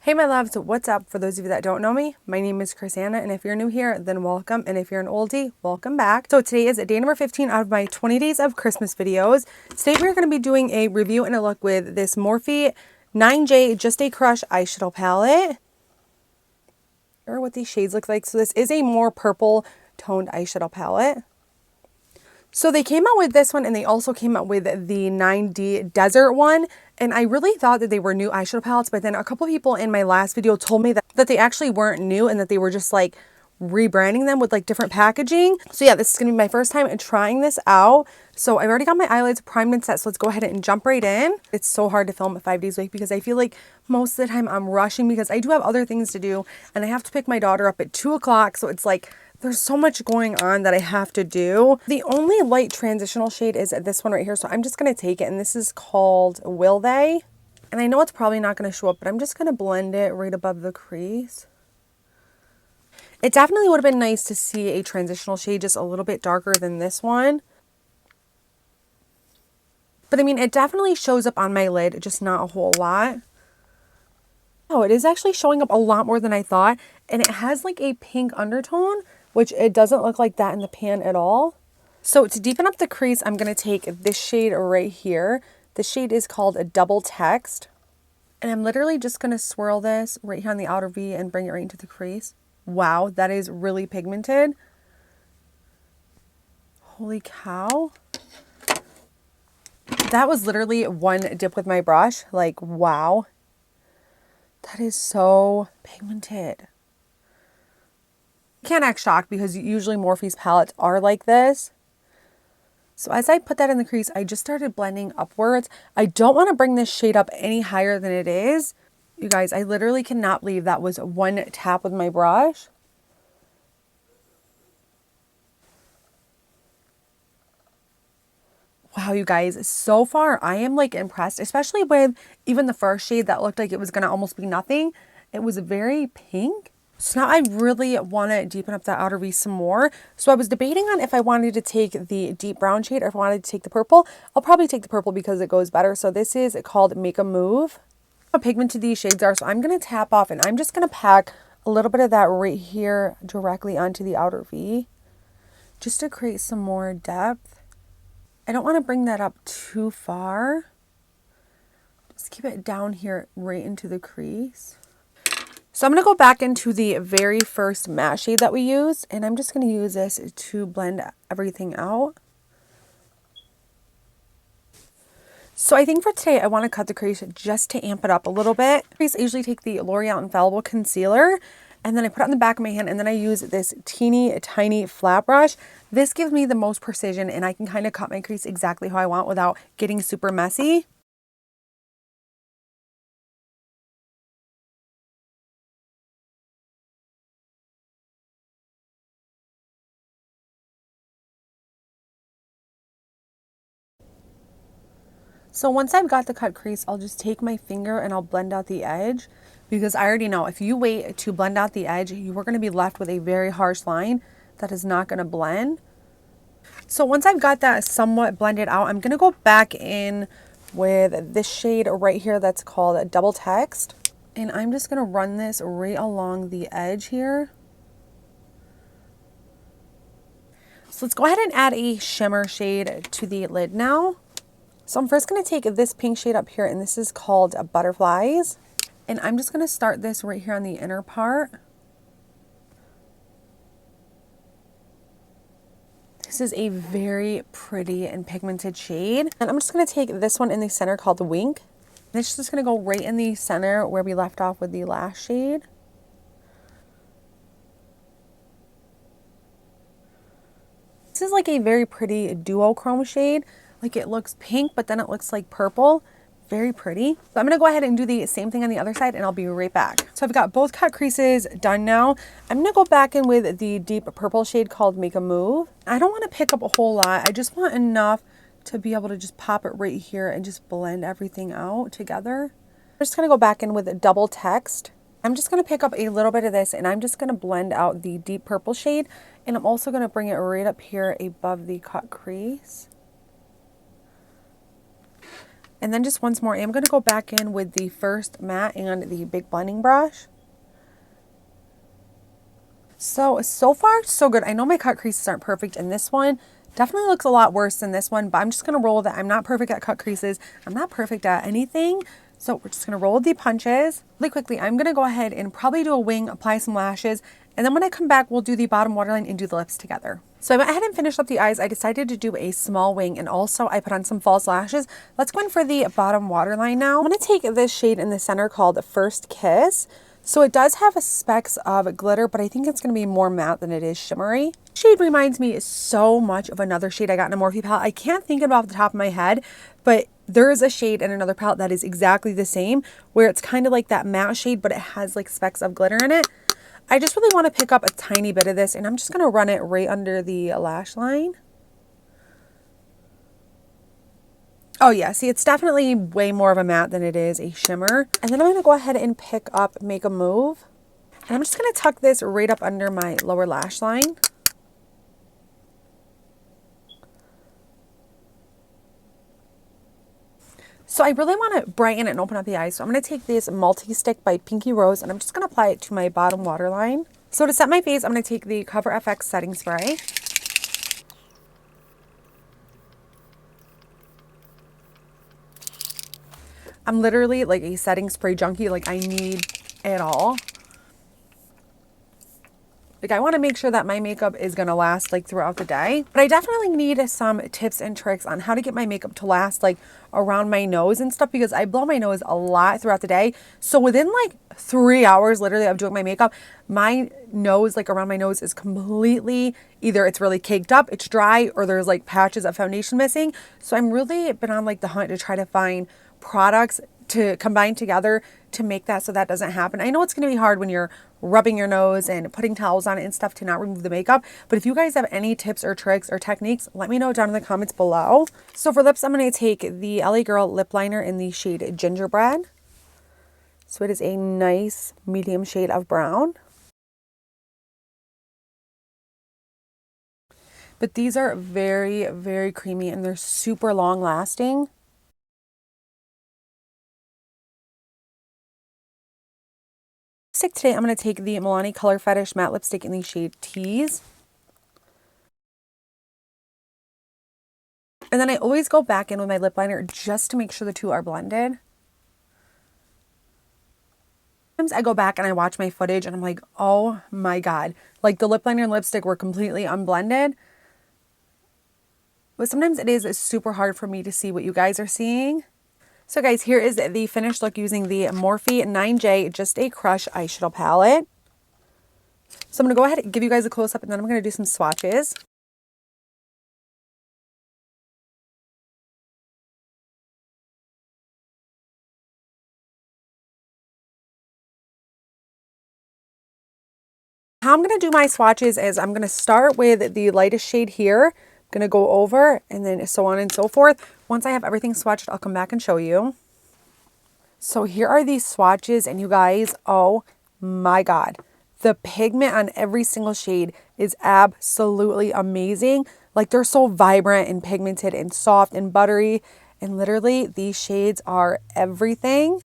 Hey my loves, what's up? For those of you that don't know me, my name is Crissanna, and if you're new here, then welcome, and if you're an oldie, welcome back. So today is day number 15 out of my 20 days of Christmas videos. Today we're going to be doing a review and a look with this Morphe 9J Just a Crush eyeshadow palette. Or what these shades look like. So this is a more purple toned eyeshadow palette. So they came out with this one, and they also came out with the 9D Desert one. And I really thought that they were new eyeshadow palettes, but then a couple of people in my last video told me that they actually weren't new and that they were just like rebranding them with like different packaging. So yeah, this is gonna be my first time trying this out. So I've already got my eyelids primed and set, so let's go ahead and jump right in. It's so hard to film 5 days a week because I feel like most of the time I'm rushing because I do have other things to do, and I have to pick my daughter up at 2 o'clock. So it's like there's so much going on that I have to do. The only light transitional shade is this one right here. So I'm just going to take it, and this is called Will They? And I know it's probably not going to show up, but I'm just going to blend it right above the crease. It definitely would have been nice to see a transitional shade just a little bit darker than this one. But I mean, it definitely shows up on my lid, just not a whole lot. Oh, it is actually showing up a lot more than I thought. And it has like a pink undertone, which it doesn't look like that in the pan at all. So to deepen up the crease, I'm going to take this shade right here. The shade is called a Double Text. And I'm literally just going to swirl this right here on the outer V and bring it right into the crease. Wow, that is really pigmented. Holy cow. That was literally one dip with my brush. Like, wow. That is so pigmented. Can't act shocked because usually Morphe's palettes are like this. So as I put that in the crease, I just started blending upwards. I don't want to bring this shade up any higher than it is. You guys, I literally cannot believe that was one tap with my brush. Wow, you guys, so far I am like impressed, especially with even the first shade that looked like it was going to almost be nothing. It was very pink. So now I really want to deepen up that outer V some more. So I was debating on if I wanted to take the deep brown shade or if I wanted to take the purple. I'll probably take the purple because it goes better. So this is called Make a Move. How pigmented these shades are. So I'm going to tap off, and I'm just going to pack a little bit of that right here directly onto the outer V just to create some more depth. I don't want to bring that up too far. Just keep it down here right into the crease. So I'm going to go back into the very first matte shade that we used, and I'm just going to use this to blend everything out. So I think for today, I want to cut the crease just to amp it up a little bit. I usually take the L'Oreal Infallible Concealer, and then I put it on the back of my hand, and then I use this teeny tiny flat brush. This gives me the most precision, and I can kind of cut my crease exactly how I want without getting super messy. So once I've got the cut crease, I'll just take my finger and I'll blend out the edge, because I already know if you wait to blend out the edge, you are going to be left with a very harsh line that is not going to blend. So once I've got that somewhat blended out, I'm going to go back in with this shade right here that's called Double Text. And I'm just going to run this right along the edge here. So let's go ahead and add a shimmer shade to the lid now. So I'm first going to take this pink shade up here, and this is called Butterflies. And I'm just going to start this right here on the inner part. This is a very pretty and pigmented shade. And I'm just going to take this one in the center called the Wink. And it's just going to go right in the center where we left off with the last shade. This is like a very pretty duochrome shade. Like it looks pink, but then it looks like purple. Very pretty. So I'm going to go ahead and do the same thing on the other side, and I'll be right back. So I've got both cut creases done now. I'm going to go back in with the deep purple shade called Make a Move. I don't want to pick up a whole lot. I just want enough to be able to just pop it right here and just blend everything out together. I'm just going to go back in with Double Text. I'm just going to pick up a little bit of this, and I'm just going to blend out the deep purple shade. And I'm also going to bring it right up here above the cut crease. And then just once more, I'm going to go back in with the first matte and the big blending brush. So far, so good. I know my cut creases aren't perfect in this one. Definitely looks a lot worse than this one, but I'm just going to roll with it. I'm not perfect at cut creases. I'm not perfect at anything. So we're just going to roll with the punches. Really quickly, I'm going to go ahead and probably do a wing, apply some lashes. And then when I come back, we'll do the bottom waterline and do the lips together. So I went ahead and finished up the eyes. I decided to do a small wing, and also I put on some false lashes. Let's go in for the bottom waterline now. I'm going to take this shade in the center called First Kiss. So it does have a specks of glitter, but I think it's going to be more matte than it is shimmery. Shade reminds me so much of another shade I got in a Morphe palette. I can't think of it off the top of my head, but there is a shade in another palette that is exactly the same, where it's kind of like that matte shade, but it has like specks of glitter in it. I just really want to pick up a tiny bit of this, and I'm just going to run it right under the lash line. Oh yeah, see, it's definitely way more of a matte than it is a shimmer. And then I'm going to go ahead and pick up Make a Move. And I'm just going to tuck this right up under my lower lash line. So I really want to brighten it and open up the eyes. So I'm going to take this multi-stick by Pinky Rose, and I'm just going to apply it to my bottom waterline. So to set my face, I'm going to take the Cover FX setting spray. I'm literally like a setting spray junkie. Like, I need it all. Like, I want to make sure that my makeup is going to last like throughout the day. But I definitely need some tips and tricks on how to get my makeup to last like around my nose and stuff, because I blow my nose a lot throughout the day. So within like 3 hours literally of doing my makeup, my nose, like around my nose, is completely, either it's really caked up, it's dry, or there's like patches of foundation missing. So I'm really been on like the hunt to try to find products to combine together to make that so that doesn't happen. I know it's going to be hard when you're rubbing your nose and putting towels on it and stuff to not remove the makeup, but if you guys have any tips or tricks or techniques, let me know down in the comments below. So for lips, I'm going to take the LA Girl lip liner in the shade Gingerbread. So it is a nice medium shade of brown. But these are very, very creamy, and they're super long lasting. Today I'm going to take the Milani Color Fetish matte lipstick in the shade Tease. And then I always go back in with my lip liner just to make sure the two are blended. Sometimes I go back and I watch my footage and I'm like, oh my god, like the lip liner and lipstick were completely unblended. But sometimes it is super hard for me to see what you guys are seeing. So guys, here is the finished look using the Morphe 9J Just a Crush eyeshadow palette. So I'm going to go ahead and give you guys a close-up, and then I'm going to do some swatches. How I'm going to do my swatches is I'm going to start with the lightest shade here. I'm going to go over, and then so on and so forth. Once I have everything swatched, I'll come back and show you. So here are these swatches, and you guys, oh my god. The pigment on every single shade is absolutely amazing. Like, they're so vibrant and pigmented and soft and buttery. And literally, these shades are everything.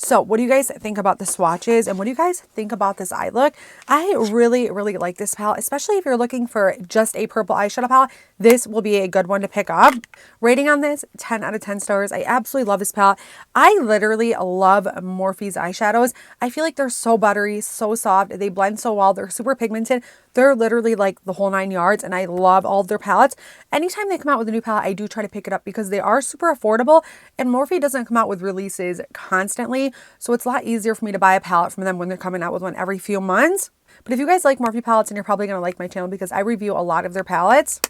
So what do you guys think about the swatches, and what do you guys think about this eye look? I really, really like this palette, especially if you're looking for just a purple eyeshadow palette. This will be a good one to pick up. Rating on this, 10 out of 10 stars. I absolutely love this palette. I literally love Morphe's eyeshadows. I feel like they're so buttery, so soft. They blend so well. They're super pigmented. They're literally like the whole 9 yards, and I love all of their palettes. Anytime they come out with a new palette, I do try to pick it up because they are super affordable, and Morphe doesn't come out with releases constantly. So it's a lot easier for me to buy a palette from them when they're coming out with one every few months. But if you guys like Morphe palettes, then you're probably going to like my channel because I review a lot of their palettes.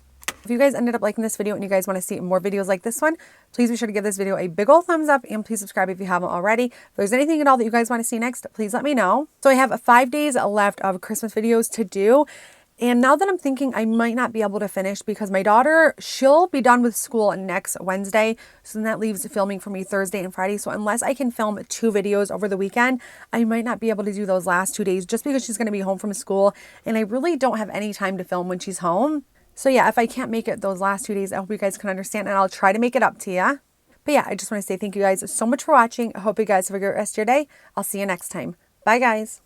If you guys ended up liking this video and you guys want to see more videos like this one, please be sure to give this video a big old thumbs up, and please subscribe if you haven't already. If there's anything at all that you guys want to see next, please let me know. So I have 5 days left of Christmas videos to do. And now that I'm thinking, I might not be able to finish because my daughter, she'll be done with school next Wednesday. So then that leaves filming for me Thursday and Friday. So unless I can film 2 videos over the weekend, I might not be able to do those last 2 days just because she's going to be home from school. And I really don't have any time to film when she's home. So yeah, if I can't make it those last 2 days, I hope you guys can understand, and I'll try to make it up to you. But yeah, I just want to say thank you guys so much for watching. I hope you guys have a great rest of your day. I'll see you next time. Bye guys.